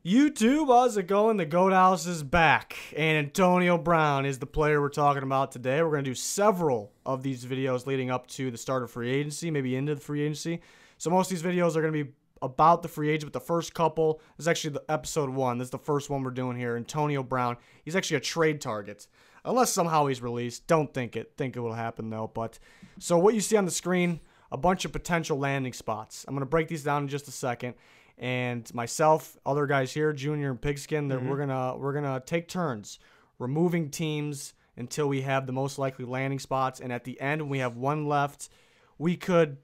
YouTube, how's it going? The Goat House is back, and Antonio Brown is the player we're talking about today. We're going to do several of these videos leading up to the start of free agency, maybe into the free agency. So most of these videos are going to be about the free agent, but the first couple is actually the episode 1. This is the first one we're doing here. Antonio Brown, he's actually a trade target, unless somehow he's released. Don't think it. Think it will happen, though. But so what you see on the screen, a bunch of potential landing spots. I'm going to break these down in just a second. And myself, other guys here, Junior and Pigskin, we're gonna take turns removing teams until we have the most likely landing spots. And at the end, when we have one left, we could,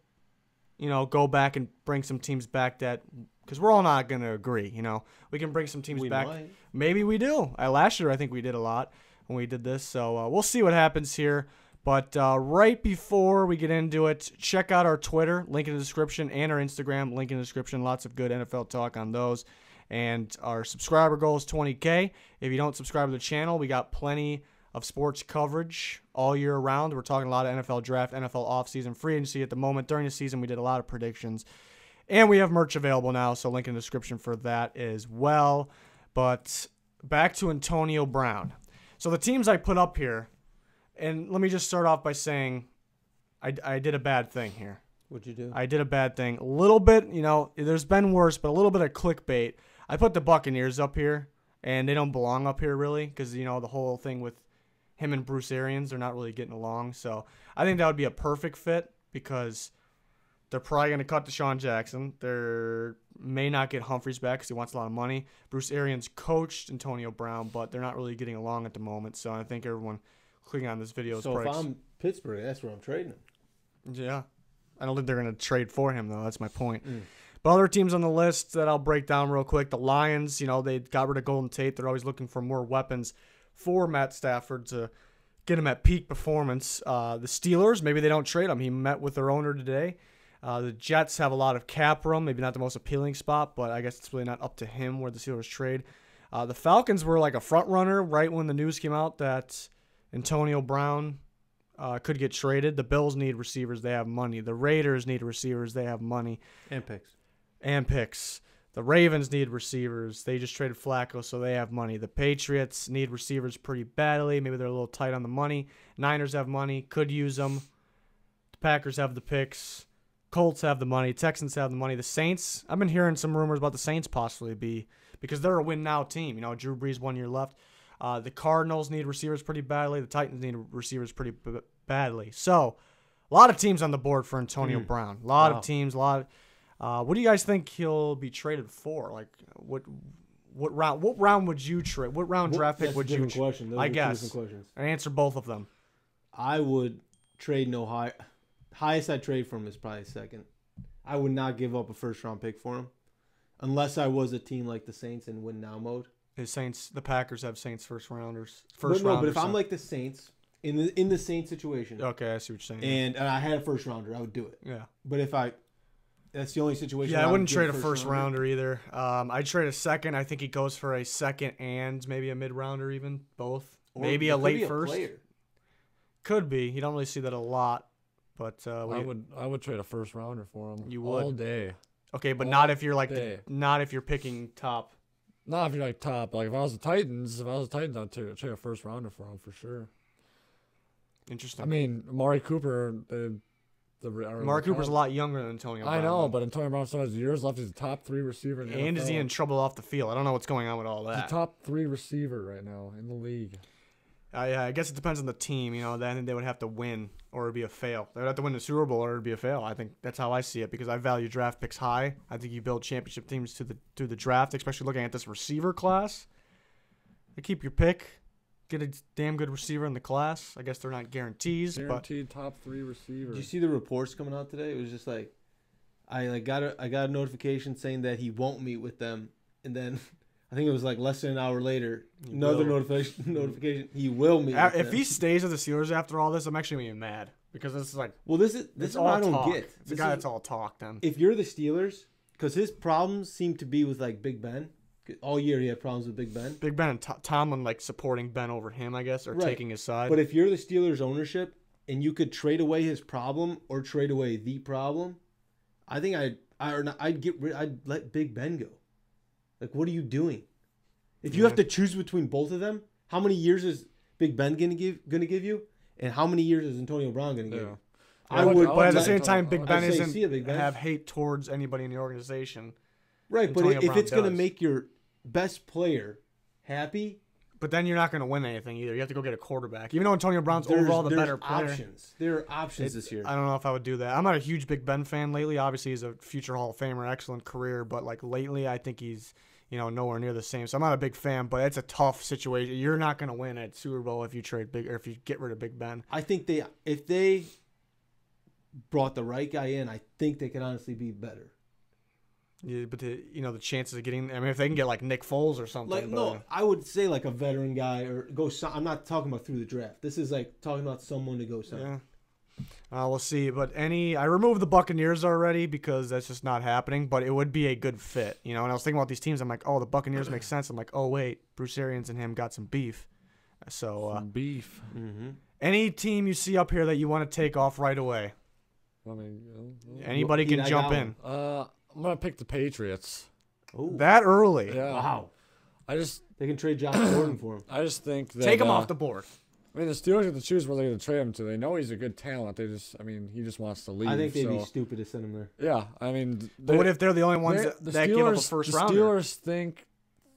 go back and bring some teams back because we're all not gonna agree. We can bring some teams back. Might. Maybe we do. Last year, I think we did a lot when we did this. So we'll see what happens here. But right before we get into it, check out our Twitter, link in the description, and our Instagram, link in the description. Lots of good NFL talk on those. And our subscriber goal is 20K. If you don't subscribe to the channel, we got plenty of sports coverage all year round. We're talking a lot of NFL draft, NFL offseason, free agency at the moment. During the season, we did a lot of predictions. And we have merch available now, so link in the description for that as well. But back to Antonio Brown. So the teams I put up here, and let me just start off by saying I did a bad thing here. What'd you do? I did a bad thing. A little bit, there's been worse, but a little bit of clickbait. I put the Buccaneers up here, and they don't belong up here really because, the whole thing with him and Bruce Arians, they're not really getting along. So I think that would be a perfect fit because they're probably going to cut Deshaun Jackson. They may not get Humphries back because he wants a lot of money. Bruce Arians coached Antonio Brown, but they're not really getting along at the moment. So I think everyone clicking on this video is so if I'm Pittsburgh, that's where I'm trading him. Yeah. I don't think they're going to trade for him, though. That's my point. But other teams on the list that I'll break down real quick. The Lions, they got rid of Golden Tate. They're always looking for more weapons for Matt Stafford to get him at peak performance. The Steelers, maybe they don't trade him. He met with their owner today. The Jets have a lot of cap room. Maybe not the most appealing spot, but I guess it's really not up to him where the Steelers trade. The Falcons were like a front runner right when the news came out that Antonio Brown could get traded. The Bills need receivers. They have money. The Raiders need receivers. They have money. And picks. The Ravens need receivers. They just traded Flacco, so they have money. The Patriots need receivers pretty badly. Maybe they're a little tight on the money. Niners have money. Could use them. The Packers have the picks. Colts have the money. Texans have the money. The Saints, I've been hearing some rumors about the Saints possibly because they're a win-now team. Drew Brees 1 year left. The Cardinals need receivers pretty badly. The Titans need receivers pretty badly. So, a lot of teams on the board for Antonio Brown. A lot of teams. What do you guys think he'll be traded for? Like, what round? What round would you trade? What round draft pick would you? Question. I guess. I answer both of them. I would trade no high. Highest I'd trade for him is probably second. I would not give up a first-round pick for him, unless I was a team like the Saints in win-now mode. The Packers have Saints first rounders. But if I'm like the Saints in the Saints situation, okay, I see what you're saying. And I had a first rounder, I would do it. Yeah. But that's the only situation. Yeah, I wouldn't trade a first rounder either. I'd trade a second. I think he goes for a second and maybe a mid rounder, even both. Or maybe a late first. Could be. You don't really see that a lot, but I would trade a first rounder for him. You would all day. Okay, but not if you're not if you're picking top. Not if you're like top. Like if I was the Titans, I'd trade a first rounder for him for sure. Interesting. I mean, Amari Cooper, Amari Cooper's a lot younger than Antonio Brown. I know, but Antonio Brown still has years left. He's a top 3 receiver in the NFL. And is he in trouble off the field? I don't know what's going on with all that. He's a top 3 receiver right now in the league. Yeah, I guess it depends on the team. I think they would have to win or it would be a fail. They would have to win the Super Bowl or it would be a fail. I think that's how I see it because I value draft picks high. I think you build championship teams through the draft, especially looking at this receiver class. They keep your pick, get a damn good receiver in the class. I guess they're not guarantees. Guaranteed top 3 receiver. Did you see the reports coming out today? It was just like I got a notification saying that he won't meet with them, and then I think it was like less than an hour later, another notification. He will meet. If he stays with the Steelers after all this, I'm actually being mad because this is like. Well, this is what I don't get. It's a guy that's all talk. Then if you're the Steelers, because his problems seem to be with like Big Ben. All year he had problems with Big Ben. Big Ben and Tomlin like supporting Ben over him, I guess, or taking his side. But if you're the Steelers ownership and you could trade away his problem or trade away the problem, I think I'd let Big Ben go. Like, what are you doing? If you have to choose between both of them, how many years is Big Ben gonna give you, and how many years is Antonio Brown gonna give you? I would, but at the same time, Big Ben isn't Big Ben. have hate towards anybody in the organization. Right, Antonio but if Brown it's gonna does. make your best player happy, but then you're not going to win anything either. You have to go get a quarterback. Even though Antonio Brown's overall the better player. There are options this year. I don't know if I would do that. I'm not a huge Big Ben fan lately. Obviously, he's a future Hall of Famer, excellent career. But like lately, I think he's nowhere near the same. So I'm not a big fan. But it's a tough situation. You're not going to win at Super Bowl if you if you get rid of Big Ben. I think if they brought the right guy in, I think they could honestly be better. Yeah, but the chances of getting, I mean, if they can get like Nick Foles or something. Like, no, I would say like a veteran guy or I'm not talking about through the draft. This is like talking about someone to go sign. Yeah. We'll see. But I removed the Buccaneers already because that's just not happening. But it would be a good fit, And I was thinking about these teams. I'm like, oh, the Buccaneers make sense. I'm like, oh wait, Bruce Arians and him got some beef. So some beef. Mm-hmm. Any team you see up here that you want to take off right away? I mean, anybody can jump in. I'm gonna pick the Patriots. Ooh. That early? Yeah. Wow. They can trade Josh Gordon for him. I just think that take him off the board. I mean, the Steelers have to choose where they're going to trade him to. They know he's a good talent. He just wants to leave. I think they'd be stupid to send him there. Yeah, I mean, but what if they're the only ones that give up a first rounder? The Steelers think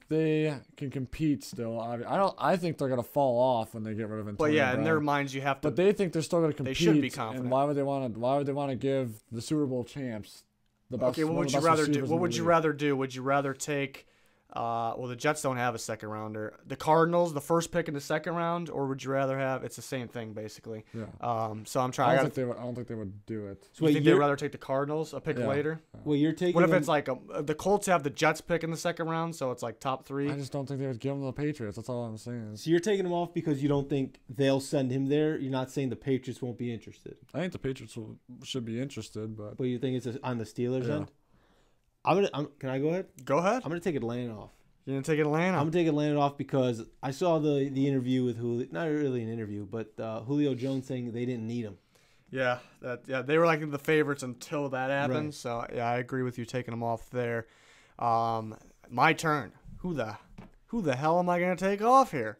they can compete still. I think they're going to fall off when they get rid of Antonio But yeah, Brown. in their minds, you have to. But they think they're still going to compete. They should be confident. And why would they want to give the Super Bowl champs the best? Okay, what would you rather do? What would you rather do? Would you rather take? Well, the Jets don't have a second rounder. The Cardinals, the first pick in the second round, or would you rather have? It's the same thing basically. Yeah. So I'm trying. I don't think they would do it. So you think they'd rather take the Cardinals a pick later? Well, you're taking. What if it's like the Colts have the Jets pick in the second round, so it's like top 3? I just don't think they would give them the Patriots. That's all I'm saying. So you're taking him off because you don't think they'll send him there. You're not saying the Patriots won't be interested. I think the Patriots should be interested, but you think it's on the Steelers end? Can I go ahead? Go ahead. I'm gonna take Atlanta off. You're gonna take Atlanta. I'm gonna take Atlanta off because I saw the interview with Julio. Not really an interview, but Julio Jones saying they didn't need him. Yeah, they were like the favorites until that happened. Right. So yeah, I agree with you taking them off there. My turn. Who the hell am I gonna take off here?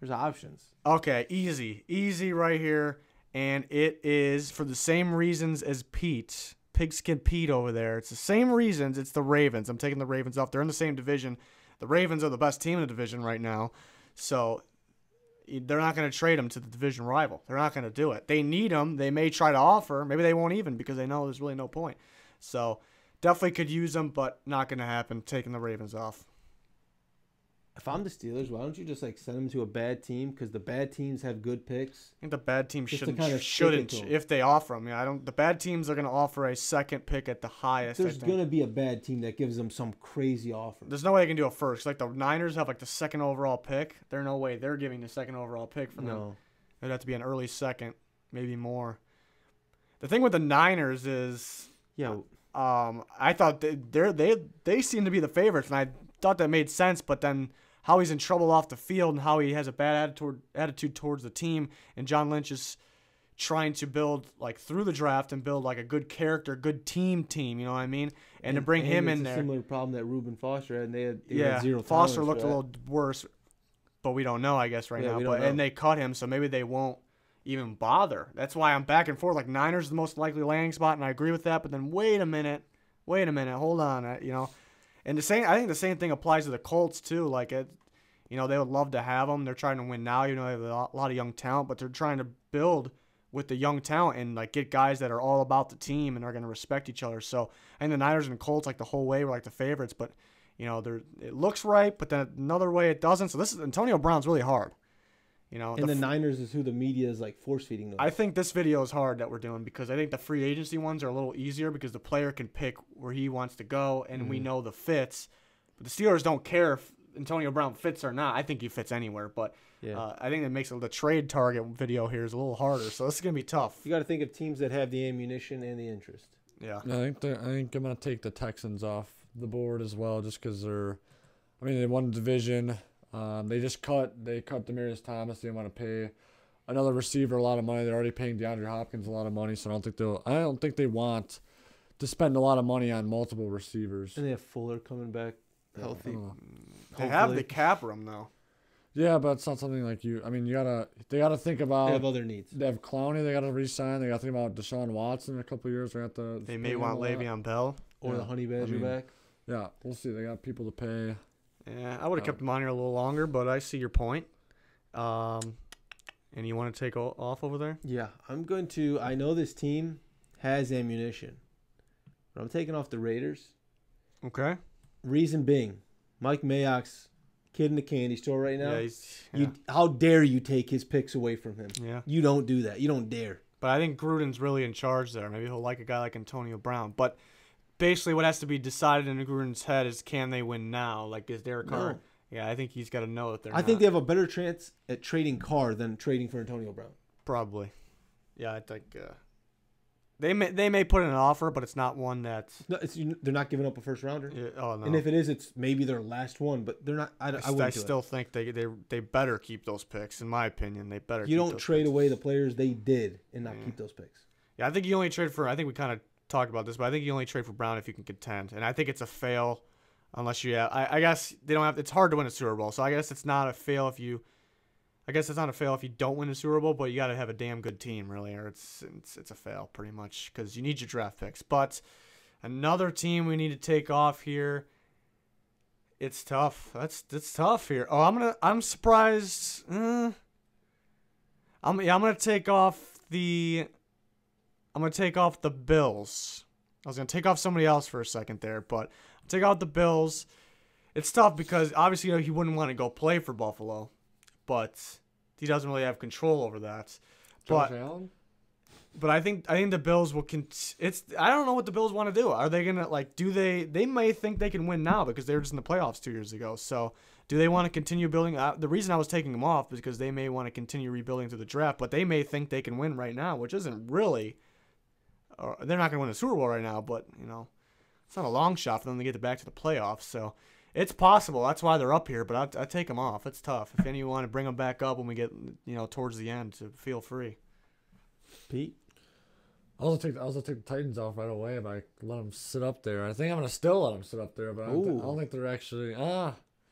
There's options. Okay, easy right here, and it is for the same reasons as Pigskin Pete over there. It's the same reasons. It's the Ravens. I'm taking the Ravens off. They're in the same division. The Ravens are the best team in the division right now, so they're not going to trade them to the division rival. They're not going to do it. They need them. They may try to offer. Maybe they won't even because they know there's really no point. So definitely could use them, but not going to happen. Taking the Ravens off. If I'm the Steelers, why don't you just send them to a bad team? Because the bad teams have good picks. I think the bad team shouldn't them. if they offer them. Yeah, the bad teams are going to offer a second pick at the highest. There's going to be a bad team that gives them some crazy offer. There's no way they can do a first. Like the Niners have the second overall pick. There's no way they're giving the second overall pick for them. It'd have to be an early second, maybe more. The thing with the Niners is, I thought they seem to be the favorites, and I thought that made sense, but then how he's in trouble off the field and how he has a bad attitude towards the team, and John Lynch is trying to build through the draft and build a good character, good team, you know what I mean? And to bring him in there. Similar problem that Reuben Foster had, and they had zero Foster looked a little worse, but we don't know, I guess, right now. And they cut him, so maybe they won't even bother. That's why I'm back and forth. Niners is the most likely landing spot, and I agree with that. But then wait a minute, hold on, And I think the same thing applies to the Colts too. They would love to have them. They're trying to win now. They have a lot of young talent, but they're trying to build with the young talent and get guys that are all about the team and are going to respect each other. So I think the Niners and Colts the whole way were the favorites, but it looks right, but then another way it doesn't. So Antonio Brown's really hard. And the Niners is who the media is force feeding them. I think this video is hard that we're doing because I think the free agency ones are a little easier because the player can pick where he wants to go and we know the fits. But the Steelers don't care if Antonio Brown fits or not. I think he fits anywhere, but I think that makes the trade target video here is a little harder. So this is gonna be tough. You got to think of teams that have the ammunition and the interest. Yeah, I think I'm gonna take the Texans off the board as well, just because they won the division. They cut Demaryius Thomas. They want to pay another receiver a lot of money. They're already paying DeAndre Hopkins a lot of money, so I don't think they want to spend a lot of money on multiple receivers. And they have Fuller coming back. healthy. They have the cap room though. Yeah, but it's not something like you. I mean, they gotta think about. They have other needs. They have Clowney. They gotta re-sign. They gotta think about Deshaun Watson in a couple of years. They may want Le'Veon Bell or the Honey Badger back. Yeah, we'll see. They got people to pay. Yeah, I would have kept him on here a little longer, but I see your point. And you want to take off over there? Yeah, I'm going to. I know this team has ammunition, but I'm taking off the Raiders. Okay. Reason being, Mike Mayock's kid in the candy store right now. Yeah, how dare you take his picks away from him? Yeah. You don't do that. You don't dare. But I think Gruden's really in charge there. Maybe he'll like a guy like Antonio Brown. But basically what has to be decided in Gruden's head is, can they win now? Like, is Derek Carr? No. Yeah, I think he's got to know that they're I think they have a better chance at trading Carr than trading for Antonio Brown. Probably. Yeah, I think they may put in an offer, but it's not one that's... No, they're not giving up a first rounder. Yeah, oh, no. And if it is, it's maybe their last one, but they're not. I still think they better keep those picks, in my opinion. They better. You don't trade away the players they did and not keep those picks. Yeah, I think you only trade for... I think we kind of talked about this, but I think you only trade for Brown if you can contend. And I think it's a fail unless you have... I guess they don't have... It's hard to win a Super Bowl, so I guess it's not a fail if you... I guess it's not a fail if you don't win a Super Bowl, but you got to have a damn good team, really, or it's a fail pretty much because you need your draft picks. But another team we need to take off here. It's tough. It's tough here. Oh, I'm surprised. I'm gonna take off the Bills. I was gonna take off somebody else for a second there, but I'll take out the Bills. It's tough because obviously he wouldn't want to go play for Buffalo. But he doesn't really have control over that. Josh Allen? But I think the Bills will. I don't know what the Bills want to do. Are they gonna do they? They may think they can win now because they were just in the playoffs 2 years ago. So do they want to continue building? The reason I was taking them off is because they may want to continue rebuilding through the draft. But they may think they can win right now, which isn't really. They're not gonna win the Super Bowl right now, but it's not a long shot for them to get back to the playoffs. So. It's possible. That's why they're up here, but I take them off. It's tough. If any of you want to bring them back up when we get towards the end, to feel free. Pete, I was gonna take the Titans off right away, but I let them sit up there. I think I'm gonna still let them sit up there, but I don't think they're actually.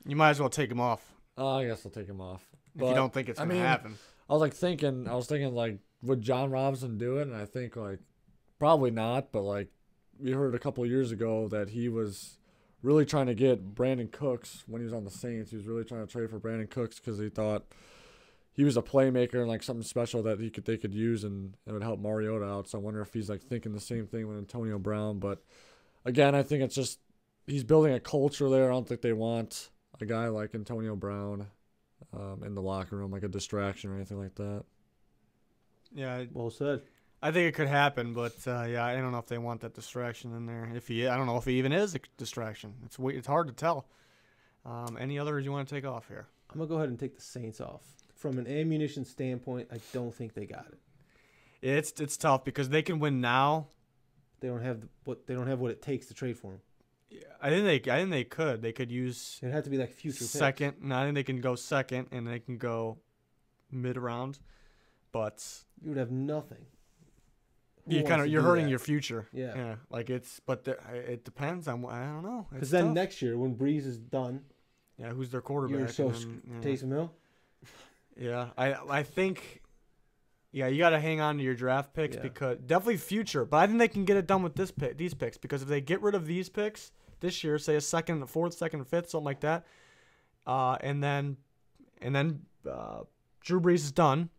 You might as well take them off. I guess I'll take them off. If you don't think it's gonna happen. I was thinking would John Robinson do it? And I think probably not. But we heard a couple of years ago that he was really trying to get Brandon Cooks when he was on the Saints. He was really trying to trade for Brandon Cooks because he thought he was a playmaker and something special that they could use and it would help Mariota out. So I wonder if he's thinking the same thing with Antonio Brown. But again, I think it's just he's building a culture there. I don't think they want a guy like Antonio Brown in the locker room, like a distraction or anything like that. Yeah, well said. I think it could happen, but I don't know if they want that distraction in there. I don't know if he even is a distraction. It's hard to tell. Any others you want to take off here? I'm gonna go ahead and take the Saints off. From an ammunition standpoint, I don't think they got it. It's tough because they can win now. They don't have what it takes to trade for them. Yeah, I think they could. They could use. It'd have to be future second. picks. No, I think they can go second and they can go mid round, but you would have nothing. You're hurting your future. Yeah. It depends on. I don't know. Because then next year when Breeze is done, who's their quarterback? Taysom Hill. Yeah, I think. Yeah, you got to hang on to your draft picks because definitely future. But I think they can get it done with these picks because if they get rid of these picks this year, say a second, a fourth, second, and fifth, something like that, and then Drew Brees is done.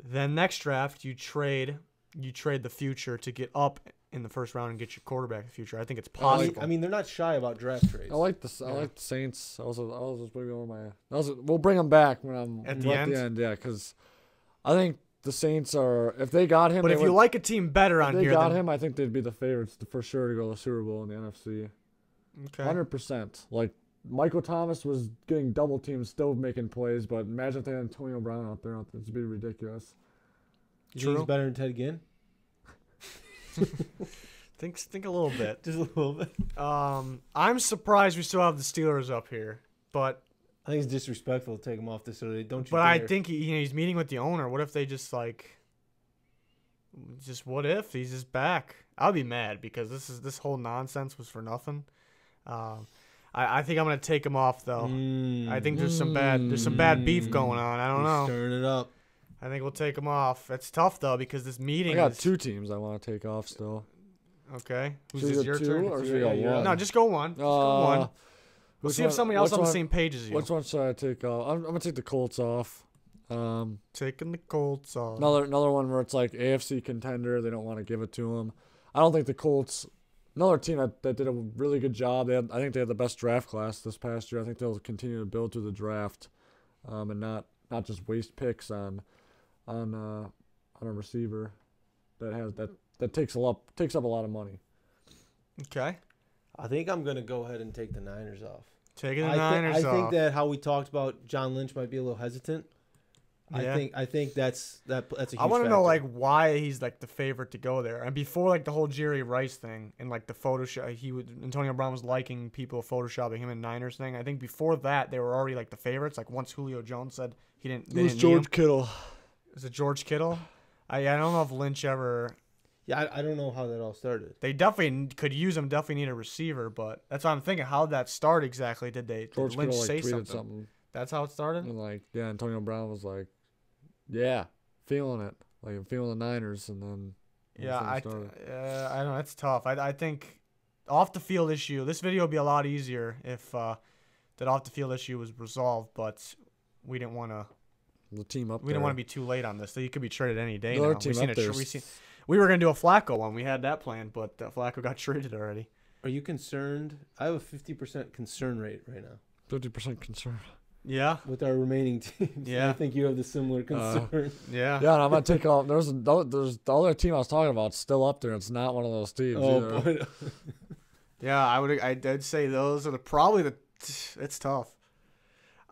Then next draft you trade the future to get up in the first round and get your quarterback in the future. I think it's possible. I mean, they're not shy about draft trades. I like the Saints. We'll bring them back when I'm at the end. Yeah, because I think the Saints are. If they got him, but if you like a team better on here, him, I think they'd be the favorites for sure to go to the Super Bowl in the NFC. Okay, 100%. Michael Thomas was getting double teamed, still making plays, but imagine if they had Antonio Brown out there. It'd be ridiculous. You think he's better than Ted Ginn? Think a little bit. Just a little bit. I'm surprised we still have the Steelers up here, but I think it's disrespectful to take them off this early. Don't you? But I think he's meeting with the owner. What if they just what if he's just back? I'll be mad because this whole nonsense was for nothing. I think I'm gonna take him off though. I think there's some bad beef going on. I don't know. Stirring it up. I think we'll take him off. It's tough though because this meeting. I got is... 2 teams I want to take off still. Okay. Who's Should we this? go Your 2 turn? or should we go 1? No, just go one. Just go one. We'll see if somebody else on the same page as you. Which one should I take off? I'm gonna take the Colts off. Taking the Colts off. Another one where it's like AFC contender. They don't want to give it to them. I don't think the Colts. Another team that did a really good job. I think they had the best draft class this past year. I think they'll continue to build through the draft, and not just waste picks on a receiver that takes up a lot of money. Okay. I think I'm gonna go ahead and take the Niners off. Taking the Niners off. I think that how we talked about John Lynch might be a little hesitant. Yeah. I think that's a huge I want to factor. know like why he's like the favorite to go there. And before like the whole Jerry Rice thing and like the Photoshop, Antonio Brown was liking people photoshopping him in Niners thing. I think before that they were already like the favorites. Like once Julio Jones said he didn't. It was George Kittle. Is it George Kittle? I don't know if Lynch ever. Yeah, I don't know how that all started. They definitely could use him. Definitely need a receiver, but that's what I'm thinking. How did that start exactly? Did George Lynch Kittle, say tweeted something? That's how it started. And Antonio Brown was like, "Yeah, feeling it. Like I'm feeling the Niners." And then I don't know. It's tough. I think off the field issue. This video would be a lot easier if that off the field issue was resolved, but we didn't want to. The team up. We didn't want to be too late on this. He could be traded any day Another now. team up there. We were gonna do a Flacco one. We had that planned, but Flacco got traded already. Are you concerned? I have a 50% concern rate right now. 50% concern. Yeah. With our remaining teams. Yeah. I think you have the similar concern. Yeah. Yeah, and I'm gonna take off. There's the other team I was talking about still up there. It's not one of those teams either. Boy. Yeah, I'd say those are it's tough.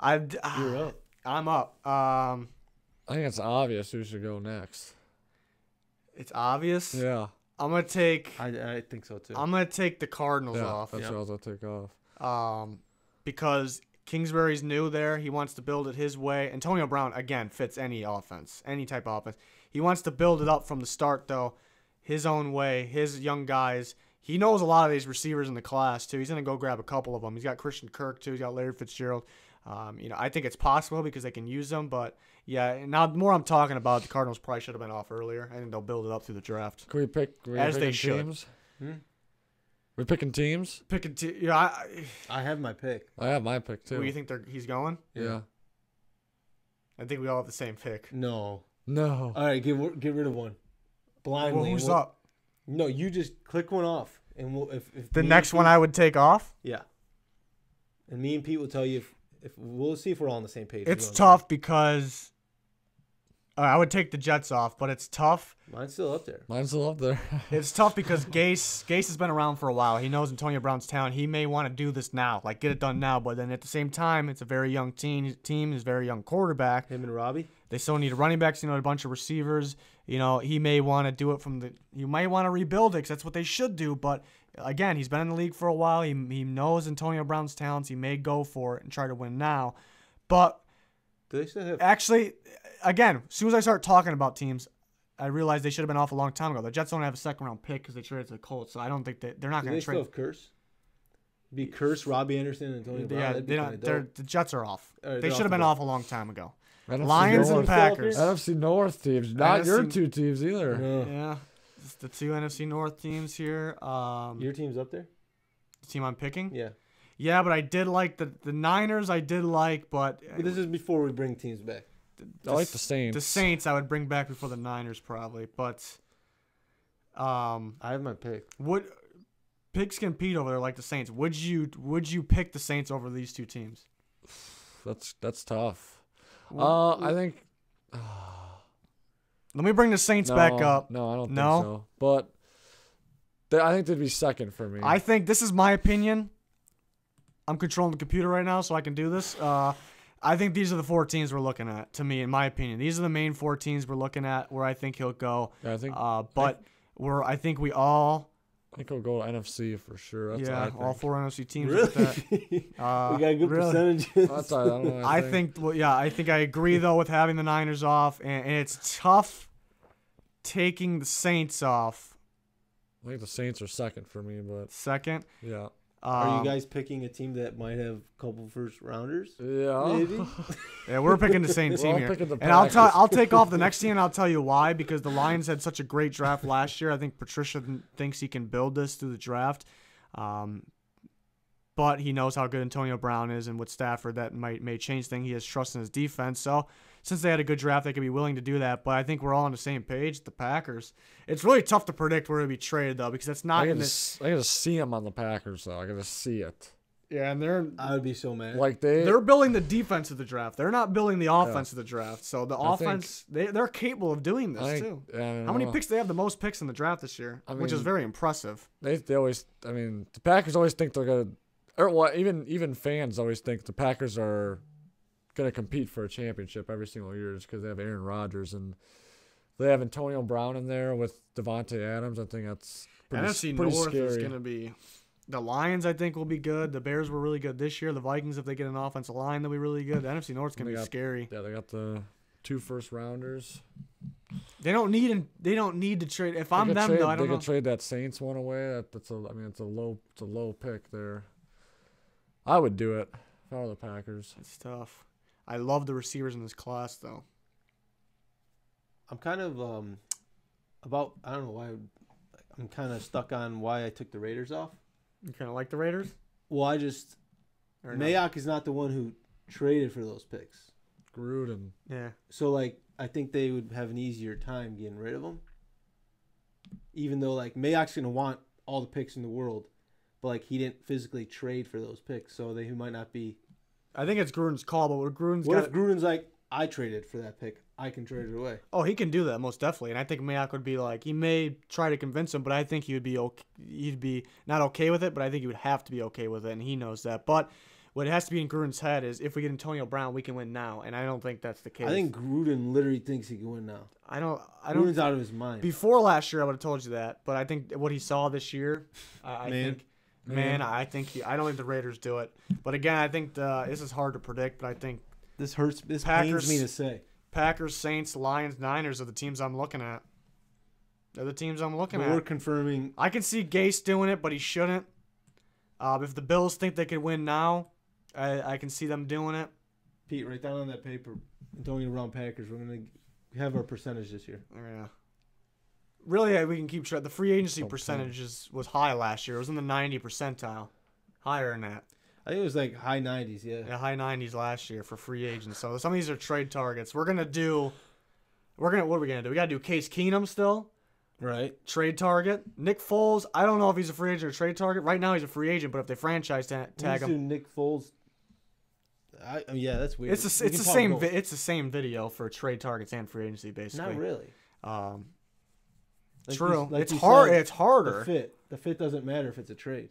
You're up. I'm up. I think it's obvious who should go next. It's obvious. Yeah. I'm gonna take. I think so too. I'm gonna take the Cardinals off. That's what I was gonna take off. Because Kingsbury's new there. He wants to build it his way. Antonio Brown again fits any offense, any type of offense. He wants to build it up from the start though, his own way. His young guys. He knows a lot of these receivers in the class too. He's gonna go grab a couple of them. He's got Christian Kirk too. He's got Larry Fitzgerald. I think it's possible because they can use them, but yeah. Now, the more I'm talking about, the Cardinals probably should have been off earlier. I think they'll build it up through the draft. Can we pick? As they should. Teams? We're picking teams. Yeah. I have my pick. I have my pick too. Who do you think he's going? Yeah. I think we all have the same pick. No. No. All right, get rid of one. Blindly. Well, who's up? No, you just click one off, and we'll if the next one I would take off. Yeah. And me and Pete will tell you if we'll see if we're all on the same page. It's tough because I would take the Jets off, but it's tough. Mine's still up there. It's tough because Gase has been around for a while. He knows Antonio Brown's talent. He may want to do this now, like get it done now. But then at the same time, it's a very young team. Is a very young quarterback. Him and Robbie. They still need running backs. A bunch of receivers. He may want to do it You might want to rebuild it because that's what they should do. But again, he's been in the league for a while. He knows Antonio Brown's talents. He may go for it and try to win now. But do they still have? Actually, again, as soon as I start talking about teams, I realize they should have been off a long time ago. The Jets don't have a second-round pick because they traded to the Colts, so I don't think they're not going to trade. Do they still have Curse? Be Curse, Robbie Anderson, and Antonio Brown. Yeah, the Jets are off. Right, they should have been off a long time ago. NFC Lions North. and Packers. NFC North teams, not NFC, your two teams either. No. Yeah, it's the two NFC North teams here. Your team's up there? The team I'm picking? Yeah. Yeah, but I did like the Niners. I did like, but this is before we bring teams back. I like the Saints. The Saints I would bring back before the Niners probably, but I have my pick. Pigs compete over there like the Saints. Would you pick the Saints over these two teams? That's tough. I think. Let me bring the Saints back up. No, I don't think so. But I think they'd be second for me. I think this is my opinion. I'm controlling the computer right now, so I can do this. I think these are the 4 teams we're looking at. To me, in my opinion, these are the main 4 teams we're looking at where I think he'll go. Yeah, I think. I think we all. I think he'll go to NFC for sure. That's yeah, all 4 NFC teams. Really? With that. We got good percentages. That's all right. I don't know. I think. Well, yeah, I think I agree though with having the Niners off, and it's tough taking the Saints off. I think the Saints are second for me, but second. Yeah. Are you guys picking a team that might have a couple first rounders? Yeah. Maybe. Yeah, we're picking the same team all here. picking the And Packers. I'll take off the next team, and I'll tell you why. Because the Lions had such a great draft last year. I think Patricia thinks he can build this through the draft. But he knows how good Antonio Brown is, and with Stafford, that may change things. He has trust in his defense. So since they had a good draft, they could be willing to do that. But I think we're all on the same page. The Packers. It's really tough to predict where to be traded, though, because it's not in this. I gotta see him on the Packers, though. I gotta see it. Yeah, and I would be so mad. Like they're building the defense of the draft. They're not building the offense of the draft. So the offense, they're capable of doing this too. How many picks? They have the most picks in the draft this year, which is very impressive. They always. I mean, the Packers always think they're gonna. Or what? Even fans always think the Packers are gonna compete for a championship every single year just because they have Aaron Rodgers and they have Antonio Brown in there with Devontae Adams. I think that's pretty North scary. is gonna be. The Lions, I think, will be good. The Bears were really good this year. The Vikings, if they get an offensive line, they'll be really good. The NFC North's gonna be scary. Yeah, they got the 2 first rounders. They don't need to trade. If I'm them, though, I don't know. They could trade that Saints one away. It's a low pick there. I would do it if I were the Packers. It's tough. I love the receivers in this class, though. I'm kind of I don't know why. I'm kind of stuck on why I took the Raiders off. You kind of like the Raiders? Well, Mayock is not the one who traded for those picks. Gruden. Yeah. So, I think they would have an easier time getting rid of them. Even though, Mayock's going to want all the picks in the world. But, he didn't physically trade for those picks. So, he might not be. I think it's Gruden's call, but what if Gruden's like, I traded for that pick. I can trade it away. Oh, he can do that, most definitely. And I think Mayock would be he may try to convince him, but I think he would be okay. He'd be not okay with it, but I think he would have to be okay with it, and he knows that. But what has to be in Gruden's head is if we get Antonio Brown, we can win now, and I don't think that's the case. I think Gruden literally thinks he can win now. I don't. Gruden's out of his mind. Before last year, I would have told you that, but I think what he saw this year, I don't think the Raiders do it. But again, I think this is hard to predict, but I think this pains me to say. Packers, Saints, Lions, Niners are the teams I'm looking at. They're the teams I'm looking at. We're confirming. I can see Gase doing it, but he shouldn't. If the Bills think they could win now, I can see them doing it. Pete, write down on that paper, Antonio Brown Packers. We're going to have our percentage this year. Yeah. Really, we can keep track. The free agency percentage was high last year. It was in the 90 percentile. Higher than that. I think it was high 90s, yeah. Yeah, high 90s last year for free agents. So some of these are trade targets. What are we gonna do? We gotta do Case Keenum still. Right. Trade target. Nick Foles, I don't know if he's a free agent or trade target. Right now he's a free agent, but if they franchise tag him. Nick Foles. Yeah, that's weird. It's the same video for trade targets and free agency, basically. Not really. True. It's hard. It's harder. The fit doesn't matter if it's a trade.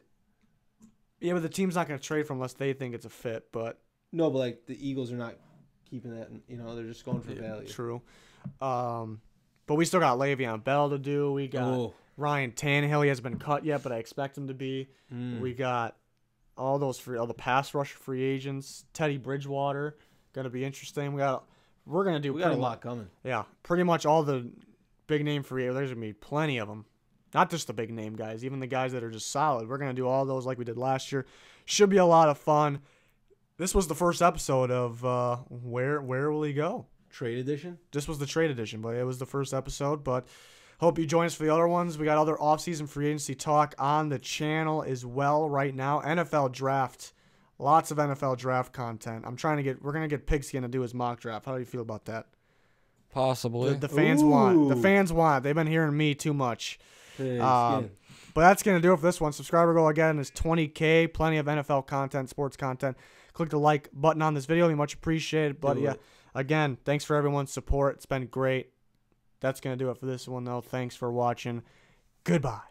Yeah, but the team's not going to trade for him unless they think it's a fit. But no, but the Eagles are not keeping that. They're just going for value. True. But we still got Le'Veon Bell to do. We got Ryan Tannehill. He hasn't been cut yet, but I expect him to be. We got all the pass rush free agents. Teddy Bridgewater, going to be interesting. We got a lot coming. Yeah, pretty much all the big name free agents. There's going to be plenty of them. Not just the big name guys, even the guys that are just solid. We're going to do all those like we did last year. Should be a lot of fun. This was the first episode of Where Will He Go? Trade edition? This was the trade edition, but it was the first episode. But hope you join us for the other ones. We got other offseason free agency talk on the channel as well right now. NFL draft. Lots of NFL draft content. We're going to get Pigskin to do his mock draft. How do you feel about that? Possibly. The fans want. The fans want. They've been hearing me too much. But that's going to do it for this one. Subscriber goal again is 20K. Plenty of NFL content, sports content. Click the like button on this video. It'd be much appreciated. But yeah, again, thanks for everyone's support. It's been great. That's going to do it for this one, though. Thanks for watching. Goodbye.